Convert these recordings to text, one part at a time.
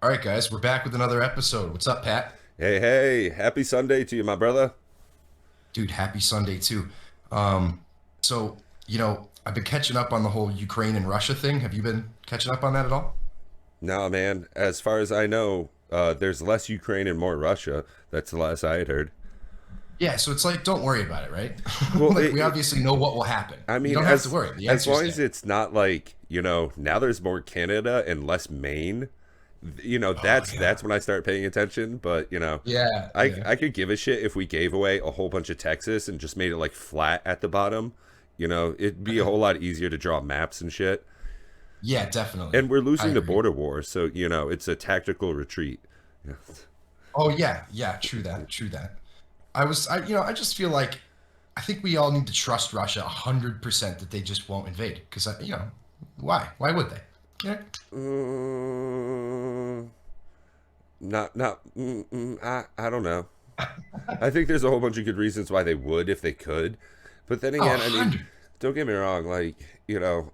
All right, guys, we're back with another episode. What's up, Pat? Hey, hey, happy Sunday to you, my brother. Dude, happy Sunday too. So, I've been catching up on the whole Ukraine and Russia thing. Have you been catching up on that at all? Nah, man, as far as I know, there's less Ukraine and more Russia. That's the last I had heard. Yeah, so it's like, don't worry about it, right? Well, Like, we obviously know what will happen. I You mean, don't have to worry. The as answer's long as there. it's not like, now there's more Canada and less Maine, Oh, that's yeah. when I start paying attention. But, Yeah, I yeah. I could give a shit if we gave away a whole bunch of Texas and just made it like flat at the bottom. It'd be a whole lot easier to draw maps and shit. Yeah, definitely. And we're I losing the agree. border war, so it's a tactical retreat. Yeah. Oh, yeah, yeah, true that, true that. I just feel like I think we all need to trust Russia 100% that they just won't invade. Because, why? Why would they? Yeah. Mm, I don't know. I think there's a whole bunch of good reasons why they would if they could. But then Oh, again, I mean, 100. don't get me wrong, like,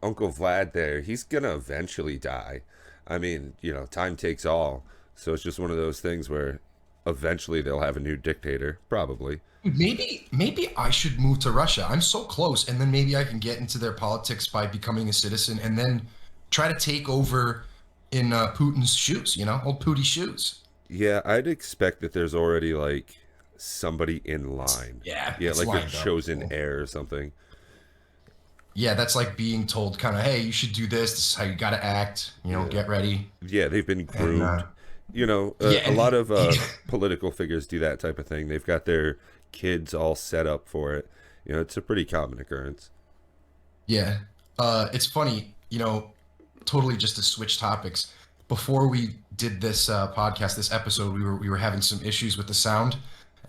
Uncle Vlad there, he's gonna eventually die. I mean, time takes all. So it's just one of those things where eventually they'll have a new dictator, probably. Maybe I should move to Russia. I'm so close, and then maybe I can get into their politics by becoming a citizen, and then try to take over in Putin's shoes. Old Pooty shoes. Yeah, I'd expect that there's already like somebody in line. Yeah, Yeah, it's like a lined up. chosen heir or something. Yeah, that's like being told, kind of, hey, you should do this. This is how you got to act. Yeah. Get ready. Yeah, they've been And groomed. yeah, A and lot of political figures do that type of thing. They've got their kids all set up for it. It's a pretty common occurrence. yeah, it's funny. Totally just to switch topics. Before we did this podcast, this episode, we were having some issues with the sound,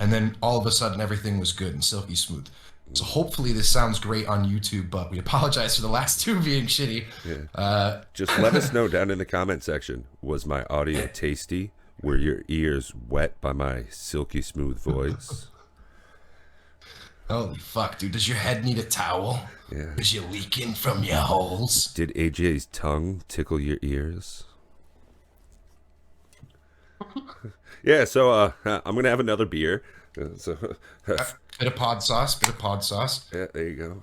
and then all of a sudden everything was good and silky smooth. So hopefully this sounds great on YouTube, but we apologize for the last two being shitty. Yeah. Uh, Just let us know down in the comment section. Was my audio tasty? Were your ears wet by my silky smooth voice? Holy fuck, dude! Does your head need a towel? Yeah. Is you leaking from your holes? Did AJ's tongue tickle your ears? Yeah, so I'm gonna have another beer. So Bit of pod sauce, bit of pod sauce. yeah, there you go.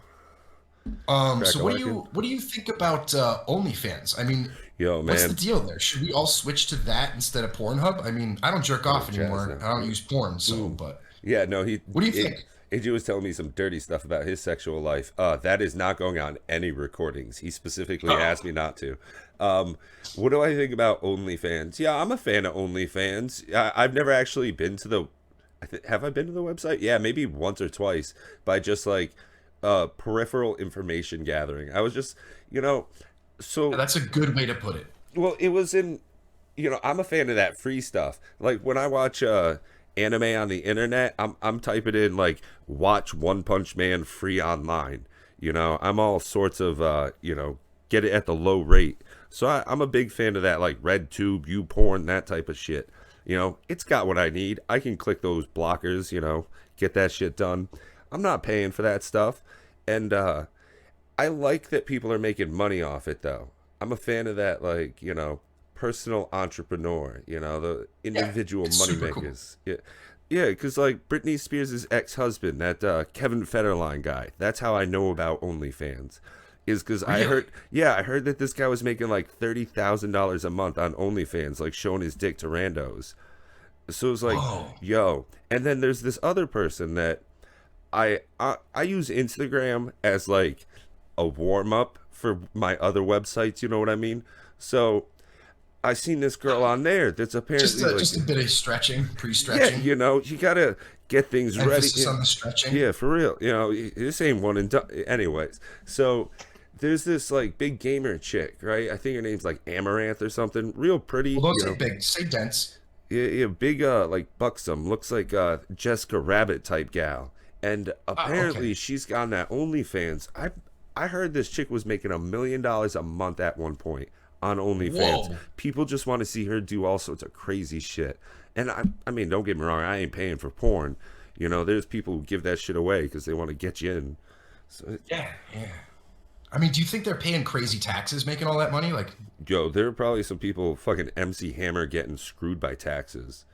Crack So a what do lacking. you think about OnlyFans? I mean, Yo, what's the man. deal there? Should we all switch to that instead of Pornhub? I mean, I don't jerk Oh, off jazz anymore. now. I don't use porn, so Ooh. but Yeah, no, he what do you it, think? AJ was telling me some dirty stuff about his sexual life. That is not going on any recordings. He specifically Oh, asked me not to. Um, what do I think about OnlyFans? Yeah, I'm a fan of OnlyFans. I've never actually been to the. Have I been to the website? Yeah, maybe once or twice. By just like peripheral information gathering. I was just, you know, so that's a good way to put it. well, it was in, I'm a fan of that free stuff. Like when I watch anime on the internet, I'm typing in like watch One Punch Man free online. I'm all sorts of get it at the low rate. So I'm a big fan of that, like RedTube, YouPorn, that type of shit. It's got what I need. I can click those blockers, get that shit done. I'm not paying for that stuff. And I like that people are making money off it though. I'm a fan of that, like, personal entrepreneur, the Yeah, individual it's money super cool. makers. Yeah. Yeah, because like Britney Spears' ex-husband, that Kevin Federline guy, that's how I know about OnlyFans. Is because Really? I heard that this guy was making like $30,000 a month on OnlyFans, like showing his dick to randos. So it's like, Whoa. yo. And then there's this other person that I use Instagram as like a warm up for my other websites. You know what I mean? So I seen this girl on there that's Just apparently a, like, just a bit of stretching, yeah, pre-stretching, you gotta get things ready. emphasis on the stretching. Yeah, for real. This ain't one and done. Anyways, so there's this like big gamer chick, right? I think her name's like Amaranth or something. Real pretty, Well, don't say big, say dense. yeah, yeah, big like buxom, looks like Jessica Rabbit type gal. And Ah, okay. apparently she's got that OnlyFans. I heard this chick was making $1 million a month at one point on OnlyFans. Whoa. People just want to see her do all sorts of crazy shit. And I mean, don't get me wrong, I ain't paying for porn. There's people who give that shit away because they want to get you in. So Yeah, yeah. I mean, do you think they're paying crazy taxes making all that money? Like, Yo, there are probably some people fucking MC Hammer getting screwed by taxes.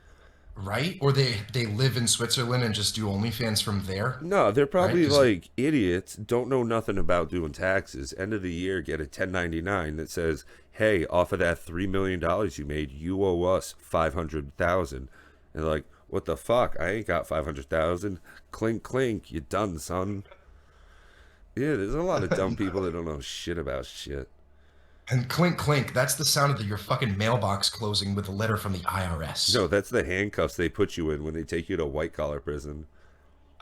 right? Or they live in Switzerland and just do OnlyFans from there, No, they're right? probably Because like idiots, don't know nothing about doing taxes. End of the year, get a 1099 that says, "Hey, off of that $3 million you made, you owe us 500,000." And they're like, "What the fuck? I ain't got 500,000." Clink clink, you done, son. Yeah, there's a lot of dumb people that don't know shit about shit. and clink clink, that's the sound of your fucking mailbox closing with a letter from the IRS. No, that's the handcuffs they put you in when they take you to white collar prison.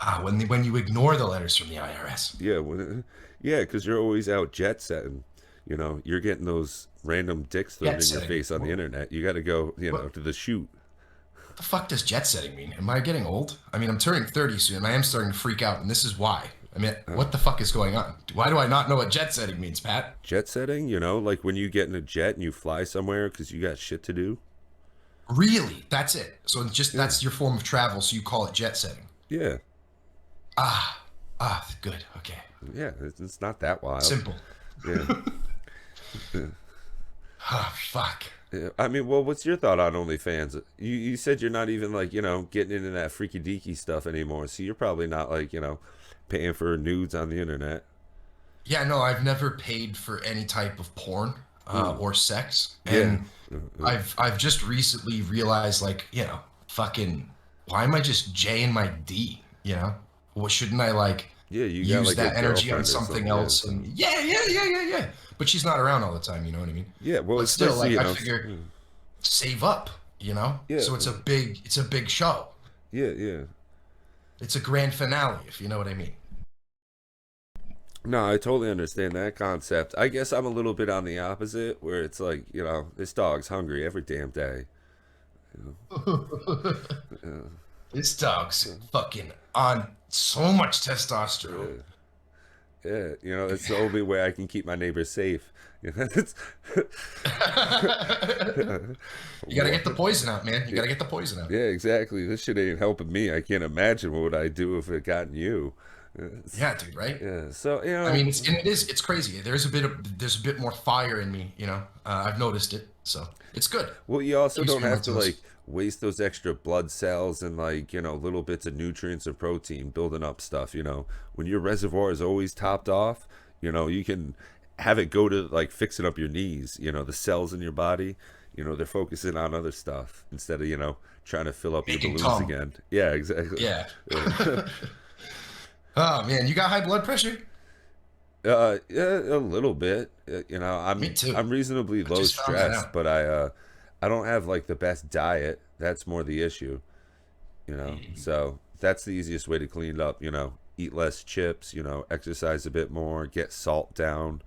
Ah, when you ignore the letters from the IRS. Yeah, yeah, because you're always out jet setting. You know, you're getting those random dicks thrown Jet in your setting. face on the internet. You got to go, What to the shoot. the fuck does jet setting mean? Am I getting old? I mean, I'm turning 30 soon. I am starting to freak out, and this is why. I mean, what the fuck is going on? Why do I not know what jet setting means, Pat? Jet setting, like when you get in a jet and you fly somewhere because you got shit to do. Really? That's it. So it's just Yeah, that's your form of travel, so you call it jet setting. yeah, Ah, good. Okay. yeah. It's not that wild. Simple. Yeah. Ah, fuck. Yeah. I mean, well, what's your thought on OnlyFans? You said you're not even like getting into that freaky deaky stuff anymore, so you're probably not like paying for nudes on the internet. Yeah, no, I've never paid for any type of porn or sex, Yeah. and I've just recently realized, like, fucking, why am I just J in my D? Well, shouldn't I like Yeah, you got use like a that energy on girlfriend or something something. Yeah. else? And yeah. But she's not around all the time. You know what I mean? Yeah, well, But it's still, nice to, like, I figure save up. yeah, So it's a big show. yeah, yeah. It's a grand finale, if you know what I mean. No, I totally understand that concept. I guess I'm a little bit on the opposite, where it's like, this dog's hungry every damn day. This dog's fucking on so much testosterone. Yeah, yeah, it's the only way I can keep my neighbors safe. It's, You gotta get the poison out, man. You gotta get the poison out. yeah, exactly. This shit ain't helping me. I can't imagine what would I do if it gotten you. Yeah, dude, right? Yeah, so I mean, it's crazy. There's a bit more fire in me, I've noticed it, so it's good. well, you also Keeps don't me on my have to like toes. waste those extra blood cells and like little bits of nutrients and protein building up stuff. When your reservoir is always topped off, you can have it go to like fixing up your knees. The cells in your body, they're focusing on other stuff instead of trying to fill up your Making balloons cum. again. Yeah, exactly. Yeah. Yeah. Oh man, you got high blood pressure? Yeah, a little bit. Me too. I'm reasonably I low just found that stress, out. but I don't have like the best diet. That's more the issue. So that's the easiest way to clean it up. Eat less chips. Exercise a bit more. Get salt down.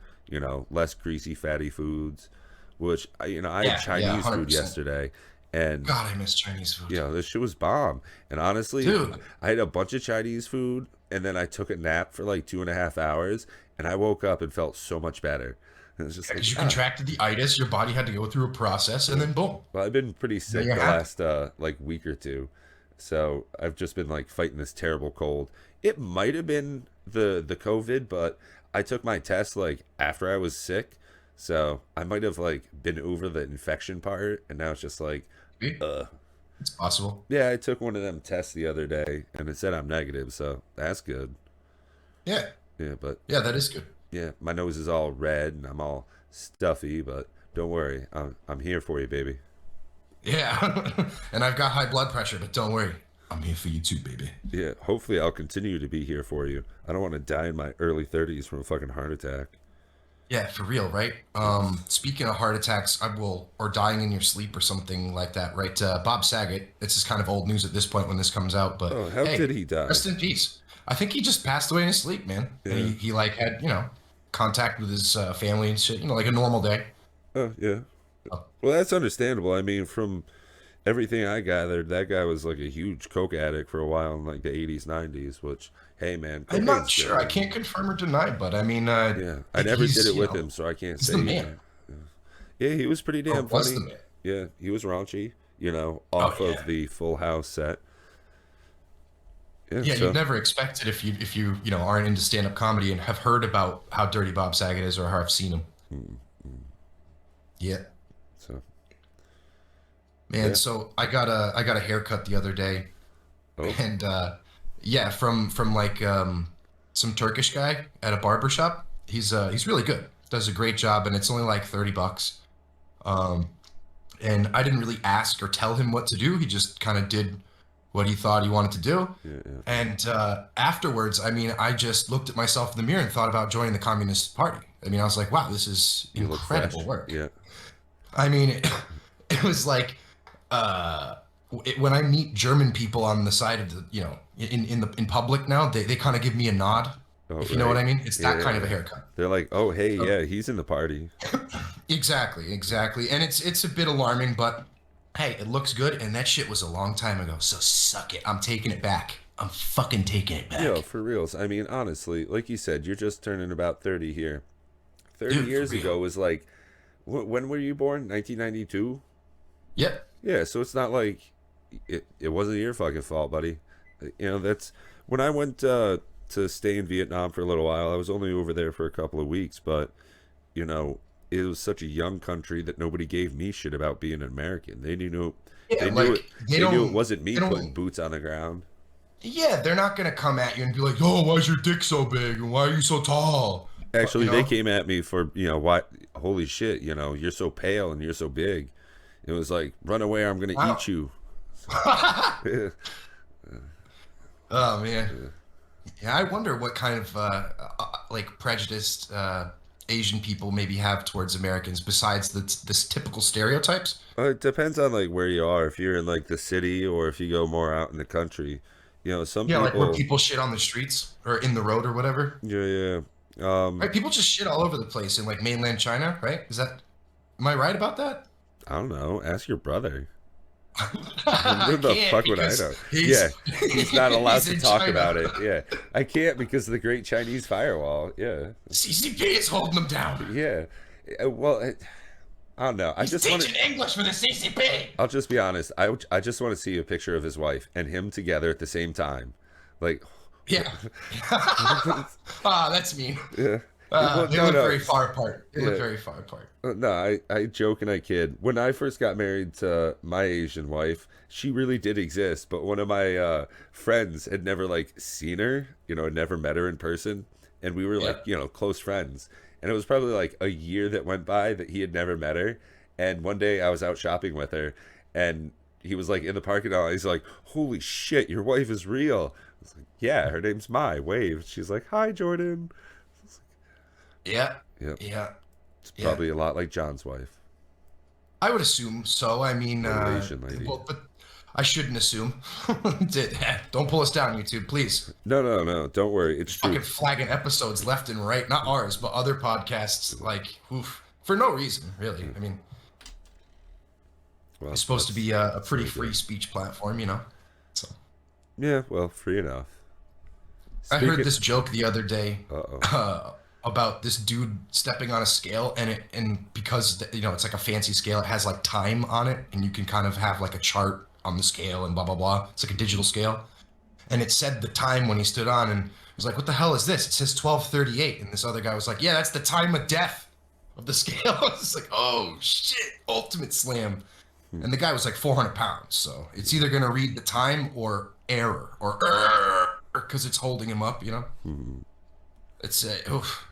Less greasy, fatty foods. Which I had Yeah, yeah, Chinese food 100%. yesterday, and God, I miss Chinese food. this shit was bomb. And honestly, Dude, I had a bunch of Chinese food, and then I took a nap for like 2.5 hours, and I woke up and felt so much better. And it's just like, because you contracted the itis, your body had to go through a process, and then boom, well, I've been pretty now sick you're the happy. last like week or two, so I've just been like fighting this terrible cold. It might have been the COVID, but I took my test like after I was sick, so I might have like been over the infection part, and now it's just like, See? uh, It's possible. yeah, I took one of them tests the other day, and it said I'm negative, so that's good. Yeah, Yeah, but yeah, that is good. yeah, my nose is all red and I'm all stuffy, but don't worry, I'm here for you, baby. Yeah, and I've got high blood pressure, but don't worry, I'm here for you too, baby. Yeah, hopefully I'll continue to be here for you. I don't want to die in my early 30s from a fucking heart attack. Yeah, for real, right? Speaking of heart attacks, or dying in your sleep or something like that, right? Bob Saget. This is kind of old news at this point when this comes out, but Oh, how hey, did he die? rest in peace. I think he just passed away in his sleep, man. And Yeah. he like had contact with his family and shit, like a normal day. Oh, yeah. Oh, Well, that's understandable. I mean, from everything I gathered, that guy was like a huge coke addict for a while in like the 80s, 90s, which, hey, man, I'm not cocaine's sure. I good. can't confirm or deny, but I mean, Yeah, I never did he's it with him, so I can't he's say. the man. Yeah, he was pretty Or damn was the funny. man. Yeah, he was raunchy, Oh off yeah. of the Full House set. Yeah, Yeah, you'd so never expect it if you aren't into stand-up comedy and have heard about how dirty Bob Saget is or how I've seen him. mm, mm, Yeah, so man. yeah. So I got a haircut the other day, Oh, and yeah, from like some Turkish guy at a barber shop. He's really good. Does a great job, and it's only like $30. Um, and I didn't really ask or tell him what to do. He just kind of did what he thought he wanted to do. yeah, yeah. And afterwards, I mean, I just looked at myself in the mirror and thought about joining the Communist Party. I mean, I was like, wow, this is You look fresh. incredible work. Yeah. I mean, it was like uh, when I meet German people on the side of the, in public now, they kind of give me a nod, Oh, if you know what right. I mean. It's Yeah, that yeah, kind of a yeah. haircut. They're like, oh, hey, So, yeah, he's in the party. exactly, and it's a bit alarming, but hey, it looks good, and that shit was a long time ago. So suck it. I'm taking it back. I'm fucking taking it Yo, back, for reals. I mean, honestly, like you said, you're just turning about 30 here. 30 dude, for years real. ago was like, when were you born? 1992? Yep. Yeah, so it's not like it wasn't your fucking fault, buddy. That's when I went to stay in Vietnam for a little while. I was only over there for a couple of weeks, but you know, it was such a young country that nobody gave me shit about being an American. Yeah, They knew it. like they They knew it don't wasn't they me putting don't boots on the ground. yeah, they're not gonna come at you and be like, "Oh, why is your dick so big? And why are you so tall?" Actually, You they know? came at me for why? Holy shit! You're so pale and you're so big. It was like, run away! Or I'm gonna Wow. eat you. Yeah, Oh man. Yeah, I wonder what kind of like prejudiced Asian people maybe have towards Americans besides this typical stereotypes. It depends on like where you are. If you're in like the city or if you go more out in the country, some Yeah, like where people. people shit on the streets or in the road or whatever. Yeah, yeah. Right? People just shit all over the place in like mainland China, right? Am I right about that? I don't know. Ask your brother. I What the can't fuck would I because know? he's Yeah, he's not allowed he's to in talk China. about it. Yeah, I can't because of the Great Chinese Firewall. Yeah, CCP is holding them down. yeah. Well, I don't know. I He's just want teaching to. English for the CCP. I'll just be honest. I just want to see a picture of his wife and him together at the same time. Like, Yeah. Ah, that's mean. yeah. Well, They no, look no. very far apart. They look Yeah. very far apart. No, I joke and I kid. When I first got married to my Asian wife, she really did exist, but one of my friends had never like seen her, had never met her in person, and we were Yeah. like, close friends. And it was probably like a year that went by that he had never met her. And one day I was out shopping with her, and he was like in the parking lot. He's like, "Holy shit, your wife is real." I was like, "Yeah, her name's Mai Wave." She's like, "Hi, Jordan." Yeah. Yep, Yeah. it's Yeah. probably a lot like John's wife, I would assume so. I mean, little Asian lady. well, but I shouldn't assume. Don't pull us down, YouTube, please. No, no, no. Don't worry. It's true. Fucking flagging episodes left and right. Not ours, but other podcasts. Like, oof, for no reason, really. I mean, Well, it's supposed to that's be a pretty really free good. speech platform, you know. So Yeah, well, free enough. I heard Speaking. this joke the other day Uh-oh. about this dude stepping on a scale, and because it's like a fancy scale, it has like time on it, and you can kind of have like a chart on the scale and blah blah blah. It's like a digital scale, and it said the time when he stood on, and he was like, "What the hell is this?" It says 12:38, and this other guy was like, "Yeah, that's the time of death of the scale." It's like, oh shit, ultimate slam. And the guy was like 400 pounds, so it's either gonna read the time or error or because it's holding him up, you know. Hmm. It's oof,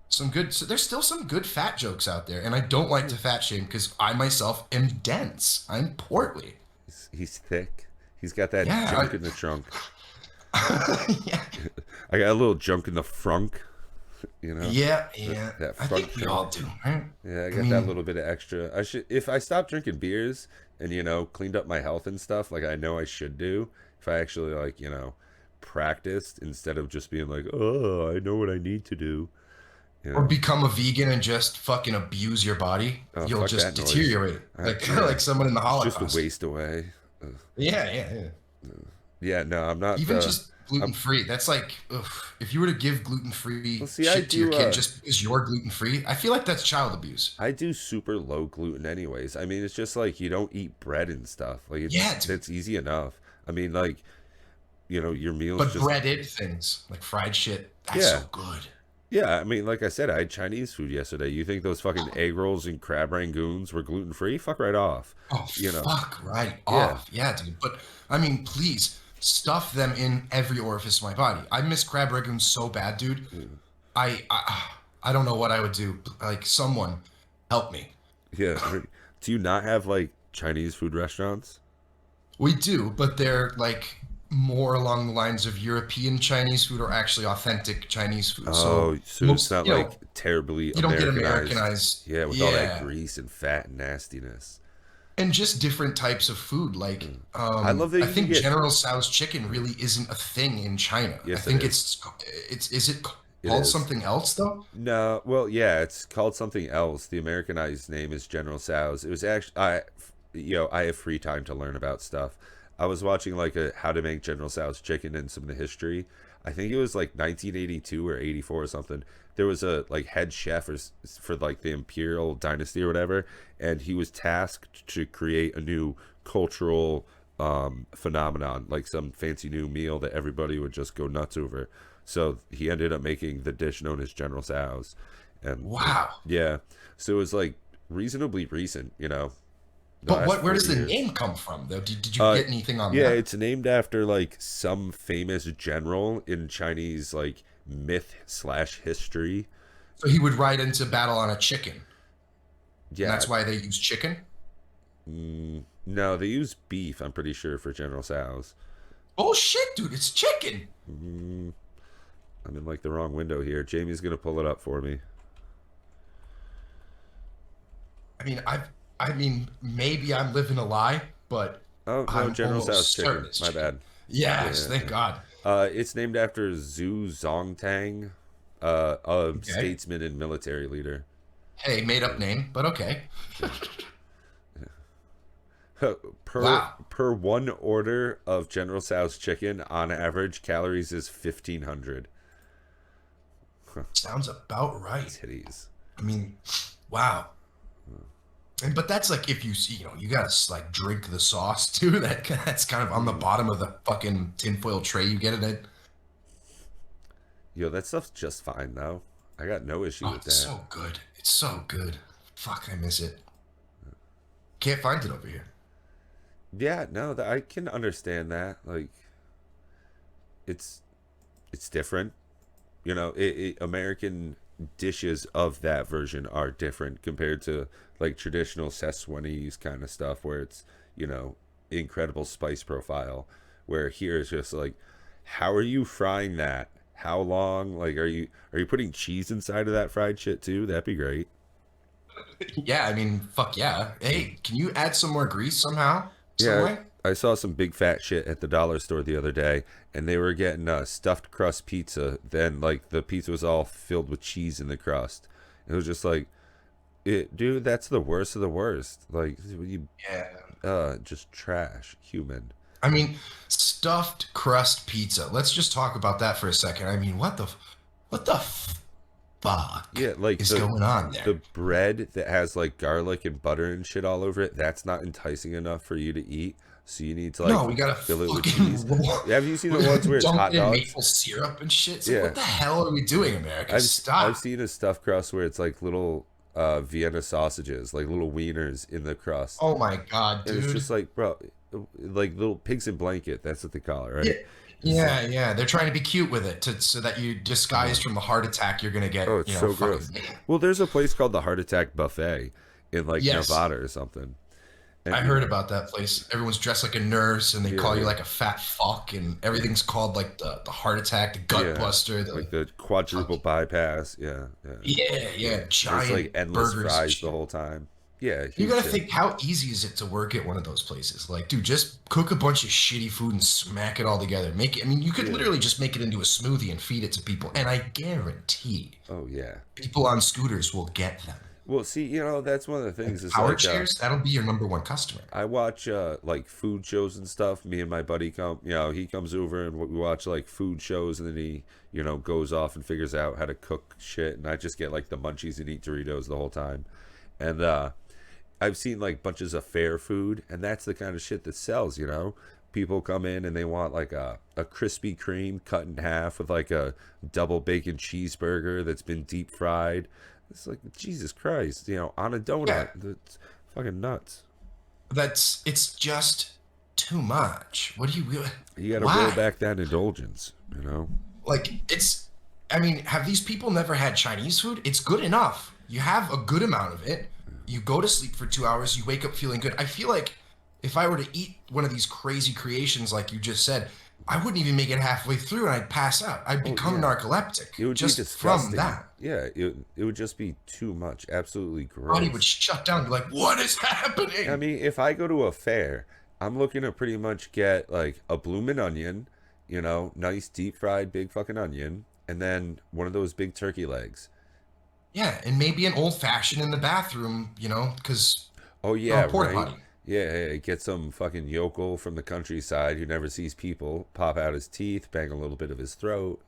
some good. So there's still some good fat jokes out there, and I don't like to fat shame because I myself am dense. I'm portly. He's thick. He's got that Yeah, junk in the trunk. yeah, I got a little junk in the frunk. yeah, yeah. that I front think we trunk. all do, right? Yeah, I got mean, that little bit of extra. I should, if I stopped drinking beers and cleaned up my health and stuff, like I know I should do. If I actually practiced instead of just being like, oh, I know what I need to do. You Or know, become a vegan and just fucking abuse your body. oh You'll fuck just that noise. deteriorate, like Yeah, like someone in the it's just Holocaust. a waste away. Yeah, yeah, yeah. Yeah, no, I'm not. Even just gluten I'm, free. That's like, ugh, if you were to give gluten well, free see, I shit to your do. kid just because you're gluten free, I feel like that's child abuse. I do super low gluten anyways. I mean, it's just like you don't eat bread and stuff. Like Yeah, dude. it's easy enough. I mean, like your meals But just breaded things like fried shit, that's yeah. so good. Yeah, I mean, like I said, I had Chinese food yesterday. You think those fucking egg rolls and crab rangoons were gluten free? Fuck right off. Oh, You know. fuck right Yeah. off. Yeah, dude. But I mean, please stuff them in every orifice of my body. I miss crab rangoons so bad, dude. Mm. I don't know what I would do. Like, someone help me. Yeah. Do you not have like Chinese food restaurants? We do, but they're like more along the lines of European Chinese food or actually authentic Chinese food. So Oh, so it's most, not like terribly you don't get Americanized. Americanized. Yeah, with all that Yeah. grease and fat and nastiness. And just different types of food. Like, Mm. I love that I you can think get. General Tso's chicken really isn't a thing in China. I Yes, it think is. is it It called is. something else though? No, well, yeah, it's called something else. The Americanized name is General Tso's. It was actually I have free time to learn about stuff. I was watching like a how to make General Tso's chicken and some of the history. I think it was like 1982 or 84 or something. There was a like head chef for like the Imperial Dynasty or whatever, and he was tasked to create a new cultural phenomenon, like some fancy new meal that everybody would just go nuts over. So he ended up making the dish known as General Tso's, and Wow. yeah, so it was like reasonably recent, the But last where does 40 the years. name come from though? Did you Uh, get anything on yeah, that? it's named after like some famous general in Chinese like myth/history. So he would ride into battle on a chicken, and Yeah, that's why they use chicken. no, they use beef. I'm pretty sure for General Tso's. Bullshit, dude! It's chicken. I'm in like the wrong window here. Jamie's gonna pull it up for me. I mean, I mean, maybe I'm living a lie, but Oh no, I'm General Tso's almost certain chicken. it's My chicken. bad. Yes, Yeah, thank God. it's named after Zhu Zongtang, a Okay. statesman and military leader. Hey, made up name, but okay. per Wow, per one order of General Tso's chicken, on average, calories is 1,500. sounds about right. Titties. I mean, wow. And but that's like if you see, you gotta like drink the sauce too. That's kind of on the bottom of the fucking tinfoil tray you get it in. Yo, that stuff's just fine though. I got no issue Oh, with it's that. so good. It's so good. Fuck, I miss it. Can't find it over here. Yeah, no, I can understand that. Like, it's it's different. American dishes of that version are different compared to like traditional Szechuanese kind of stuff where it's incredible spice profile. Where here is just like, how are you frying that? How long? Like, are you putting cheese inside of that fried shit too? That'd be great. Yeah, I mean, fuck yeah. Hey, can you add some more grease somehow? Some Yeah, way? I saw some big fat shit at the dollar store the other day, and they were getting stuffed crust pizza. Then, like, the pizza was all filled with cheese in the crust. It was just like, dude, that's the worst of the worst. Like, Yeah. just trash, human. I mean, stuffed crust pizza. Let's just talk about that for a second. I mean, what the fuck Yeah, like is the going on the there? bread that has like garlic and butter and shit all over it. That's not enticing enough for you to eat. So you need to like No, we gotta fill it with cheese. fucking roll. Have you seen We the ones gotta where it's dunk hot it in dogs? maple syrup and shit. It's like, Yeah, what the hell are we doing, America? I've Stop. seen a stuffed crust where it's like little Vienna sausages, like little wieners in the crust, Oh my god, and it's dude. just like, bro, like little pigs in blanket. That's what they call it, Yeah, right? It's like, yeah. They're trying to be cute with it so that you disguised from the heart attack you're gonna oh, get, it's so fucking. gross. Well, there's a place called the Heart Attack Buffet in like Yes, Nevada or something, and I heard about that place. Everyone's dressed like a nurse and they call you yeah, like a fat fuck and everything's called like the heart attack, the gut yeah, buster, like the the quadruple fuck. bypass, yeah, yeah, Yeah, There's like giant endless burgers and fries the shit. whole time. Yeah, You huge gotta shit. think, how easy is it to work at one of those places? Like, dude, just cook a bunch of shitty food and smack it all together. Make it, I mean, you could Yeah. literally just make it into a smoothie and feed it to people. And I guarantee Oh yeah. people on scooters will get them. Well, see, that's one of the Like things is power like chairs, that'll be your number one customer. I watch like food shows and stuff. Me and my buddy he comes over and we watch like food shows, and then he goes off and figures out how to cook shit, and I just get like the munchies and eat Doritos the whole time. And I've seen like bunches of fair food, and that's the kind of shit that sells. people come in and they want like a Krispy Kreme cut in half with like a double bacon cheeseburger that's been deep fried. It's like, Jesus Christ, on a Yeah, donut. That's fucking nuts. it's just too much. What do you really? You got to roll Why? back that indulgence. Like it's. I mean, have these people never had Chinese food? It's good enough. You have a good amount of it. You go to sleep for 2 hours. You wake up feeling good. I feel like if I were to eat one of these crazy creations, like you just said, I wouldn't even make it halfway through, and I'd pass out. I'd Oh, become yeah. narcoleptic It would be just from disgusting. that. Yeah, it would just be too much. Absolutely Body would gross. shut down. Be like, what is I happening? mean, if I go to a fair, I'm looking to pretty much get like a bloomin' onion, nice deep fried big fucking onion, and then one of those big turkey legs. Yeah, and maybe an old fashioned in the bathroom, because Oh or yeah, a porta right. potty. Yeah, get some fucking yokel from the countryside who never sees people, pop out his teeth, bang a little bit of his throat.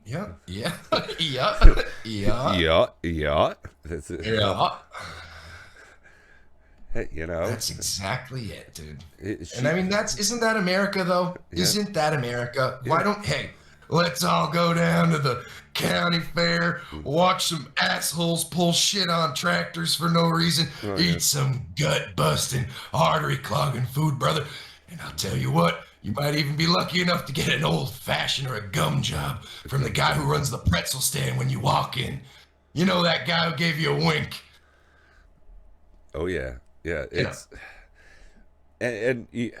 Yeah, yeah, yeah, yeah, Yeah, yeah. That's it. yeah. Hey, That's exactly it, dude. And she, I mean, isn't that America though? yeah, Isn't that America? yeah. Why don't hey, let's all go down to the county fair, watch some assholes pull shit on tractors for no reason, Oh yeah. eat some gut busting, artery clogging food, brother. And I'll tell you what, you might even be lucky enough to get an old fashioned or a gum job from the guy who runs the pretzel stand when you walk in. You know that guy who gave you a wink. Oh yeah, yeah. You know.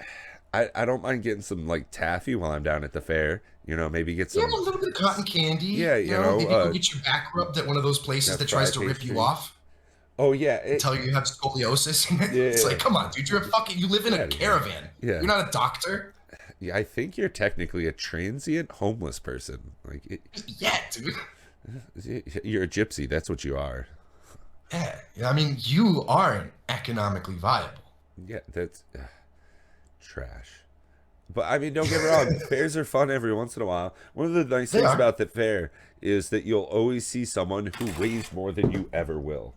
I don't mind getting some like taffy while I'm down at the fair. Maybe get Yeah, some. a little bit of cotton candy. Yeah, Maybe go get your back rubbed at one of those places that that tries fry to rip you pastry. off Oh yeah, and tell you have scoliosis. It's yeah, like, come on, dude, you live in get a out of here. caravan. Yeah, You're not a doctor. yeah. I think you're technically a transient homeless person. Like Yeah, dude. you're a gypsy. That's what you are. Yeah, I mean, you aren't economically viable. Yeah, that's trash. But I mean, don't get me wrong. Fairs are fun every once in a while. One of the nice They things are. about the fair is that you'll always see someone who weighs more than you ever will.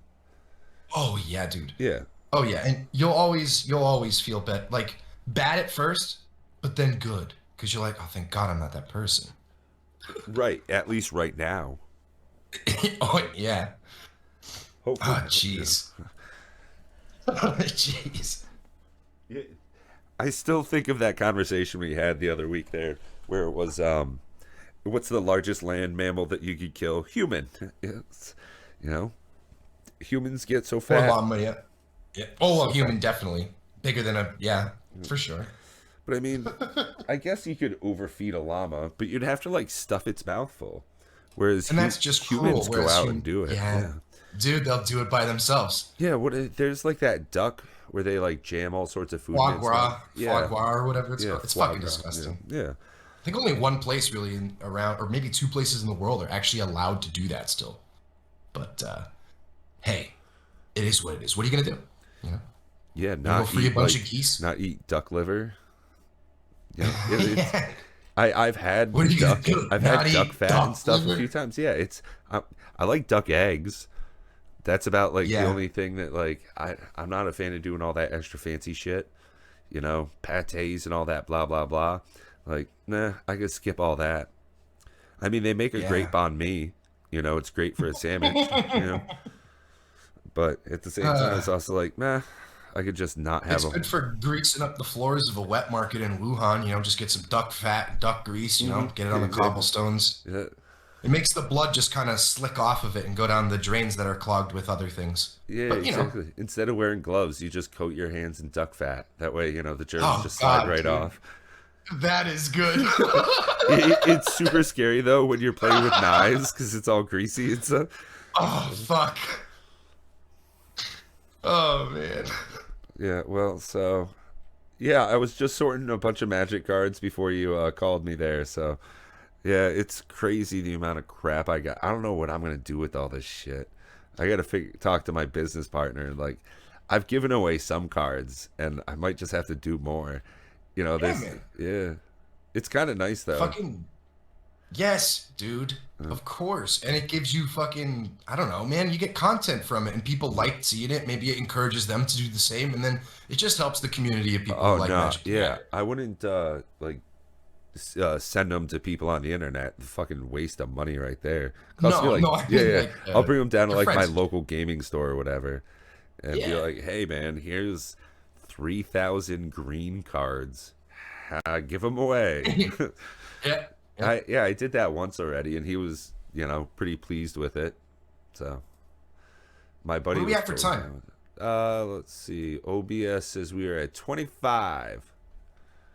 Oh yeah, dude. Yeah, Oh yeah, and you'll always feel bad at first, but then good because you're like, oh, thank God I'm not that person. right. At least right now. Oh yeah. Hopefully. Oh jeez. Oh jeez. Yeah. I still think of that conversation we had the other week there, where it was, what's the largest land mammal that you could kill? Human. Yes. You know, humans get so Or fat. llama, yeah. Yeah. Oh, So a fat. human definitely bigger than yeah, for sure. But I mean, I guess you could overfeed a llama, but you'd have to like stuff its mouth full. Whereas And that's just cruel. humans go Whereas out and do it. yeah, Yeah. dude, they'll do it by themselves. Yeah. There's like that duck where they like jam all sorts of food in Foie its mouth. gras, foie Yeah. gras, or whatever it's Yeah. called. It's Foie fucking gras. Yeah. disgusting. Yeah. I think only one place really around, or maybe two places in the world are actually allowed to do that still. But hey, it is what it is. What are you gonna do? You know, Yeah. you go Not free a eat bunch like of geese. not eat duck liver. Yeah. Yeah. I've had What are you gonna duck. do? I've Not had duck eat fat and duck stuff a liver? few times. Yeah, I like duck eggs. That's about like the Yeah. only thing that like I'm not a fan of doing all that extra fancy shit. Pates and all that blah blah blah. Like, nah, I could skip all that. I mean, they make a great Yeah. banh mi. It's great for a sandwich. But at the same time, Uh, it's also like, nah, I could just not have It's a. good for greasing up the floors of a wet market in Wuhan. Just get some duck fat, duck grease. Get it on the Exactly. cobblestones. Yeah, It makes the blood just kind of slick off of it and go down the drains that are clogged with other things. yeah, But exactly. Instead of wearing gloves, you just coat your hands in duck fat. That way, the germs oh just slide god, right dude, off. that is good. It's super scary though when you're playing with knives because it's all greasy and stuff. Oh fuck. Oh man. Yeah, well, so yeah, I was just sorting a bunch of magic cards before you called me there. So yeah, it's crazy the amount of crap I got. I don't know what I'm gonna do with all this shit. I gotta talk to my business partner. Like, I've given away some cards, and I might just have to do more. Yeah, This man. yeah, it's kind of nice though. Fucking Yes, dude. Of course. And it gives you fucking, I don't know, man, you get content from it and people like seeing it. Maybe it encourages them to do the same. And then it just helps the community of people who Oh like no, Magic the yeah, Gathering. I wouldn't send them to people on the internet. The fucking waste of money right there. Cost me No, like, no, I yeah, mean yeah. like I'll bring them down to your like my friends. local gaming store or whatever, and be Yeah. like, hey man, here's 3,000 green cards. Give them away. Yeah. Yeah. I did that once already, and he was pretty pleased with it. So my What buddy do we was have for totally time? down with it. Let's see. OBS says we are at 25.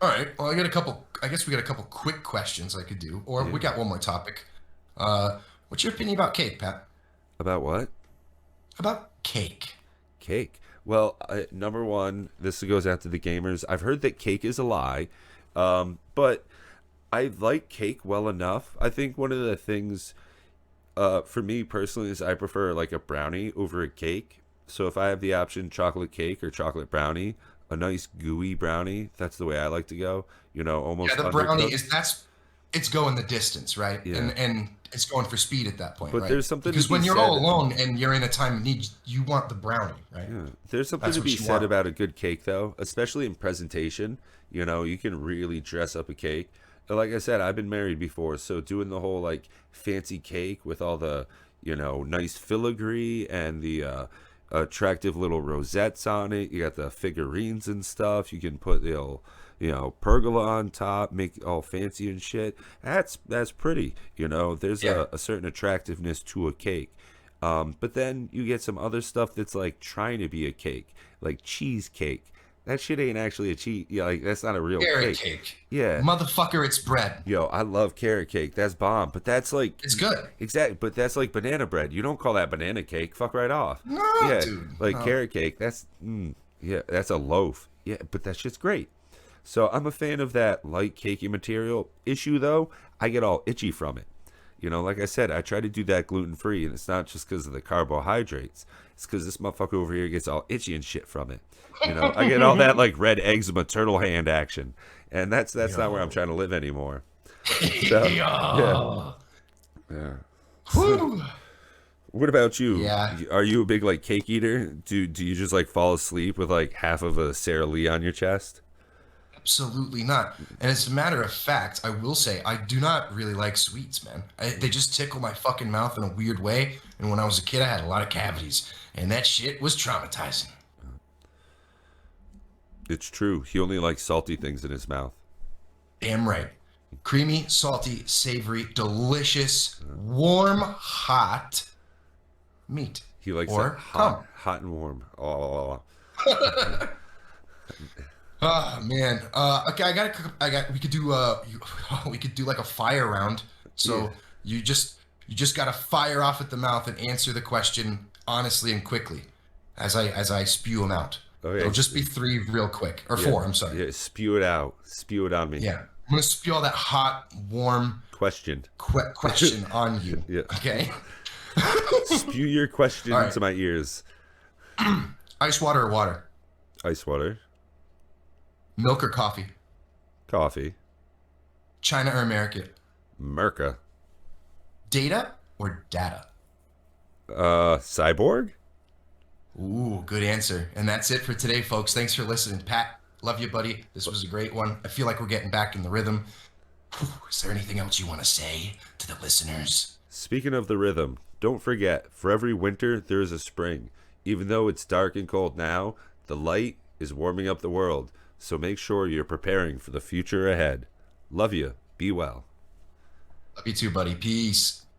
All right. Well, I guess we got a couple quick questions I could do, or we Yeah. got one more topic. What's your opinion about cake, Pat? About what? About cake. Cake. Well, number one, this goes out to the gamers. I've heard that cake is a lie, but I like cake well enough. I think one of the things, for me personally, is I prefer like a brownie over a cake. So if I have the option chocolate cake or chocolate brownie, a nice gooey brownie, that's the way I like to go. Yeah, Almost the brownie undercooked. is it's going the distance, right? Yeah. And it's going for speed at that point, But right? there's something to Because be when you're all said. alone and you're in a time of need, you want the brownie, right? Yeah. There's something That's to be what you said want. about a good cake, though, especially in presentation. You can really dress up a cake. And like I said, I've been married before, so doing the whole like fancy cake with all the, nice filigree and the attractive little rosettes on it. You got the figurines and stuff. You can put the old, pergola on top, make it all fancy and shit. That's pretty. There's Yeah. a certain attractiveness to a cake. But then you get some other stuff that's like trying to be a cake, like cheesecake. That shit ain't actually a cheese. Yeah, like that's not a real Carrot cake. cake. Yeah, Motherfucker, it's bread. yo, I love carrot cake. That's bomb. But that's like It's good. exact. But that's like banana bread. You don't call that banana cake. Fuck right off. No, Yeah, dude. like No. carrot cake. Yeah, that's a loaf. Yeah, but that shit's great. So I'm a fan of that light cakey material. Issue though, I get all itchy from it. Like I said, I try to do that gluten free, and it's not just because of the carbohydrates. It's because this motherfucker over here gets all itchy and shit from it. I get all that like red eczema turtle hand action, and that's not where I'm Yo. trying to live anymore. So yeah, Yo. yeah. Whew. What about you? Yeah. Are you a big like cake eater? Do you just like fall asleep with like half of a Sara Lee on your chest? Absolutely not. And as a matter of fact, I will say I do not really like sweets, man. They just tickle my fucking mouth in a weird way. And when I was a kid, I had a lot of cavities, and that shit was traumatizing. It's true. He only likes salty things in his mouth. Damn right. Creamy, salty, savory, delicious, warm, hot meat. He likes Or it cum. hot and warm. Oh, Oh man. Okay, we could do we could do like a fire round. So Yeah. you just gotta fire off at the mouth and answer the question honestly and quickly as I spew them out. Okay. It'll just be three real quick. Or yeah. four, I'm sorry. Yeah, spew it out. Spew it on me. Yeah. I'm gonna spew all that hot, warm Question. question on you. Yeah. Okay. Spew your question All right. into my ears. Ice water or water? Ice water. Milk or coffee? Coffee. China or America? Merca. Data or data? Cyborg? Ooh, good answer. And that's it for today, folks. Thanks for listening. Pat, love you, buddy. This was a great one. I feel like we're getting back in the rhythm. Whew, is there anything else you want to say to the listeners? Speaking of the rhythm, don't forget, for every winter, there is a spring. Even though it's dark and cold now, the light is warming up the world. So make sure you're preparing for the future ahead. Love you. Be well. Love you too, buddy. Peace.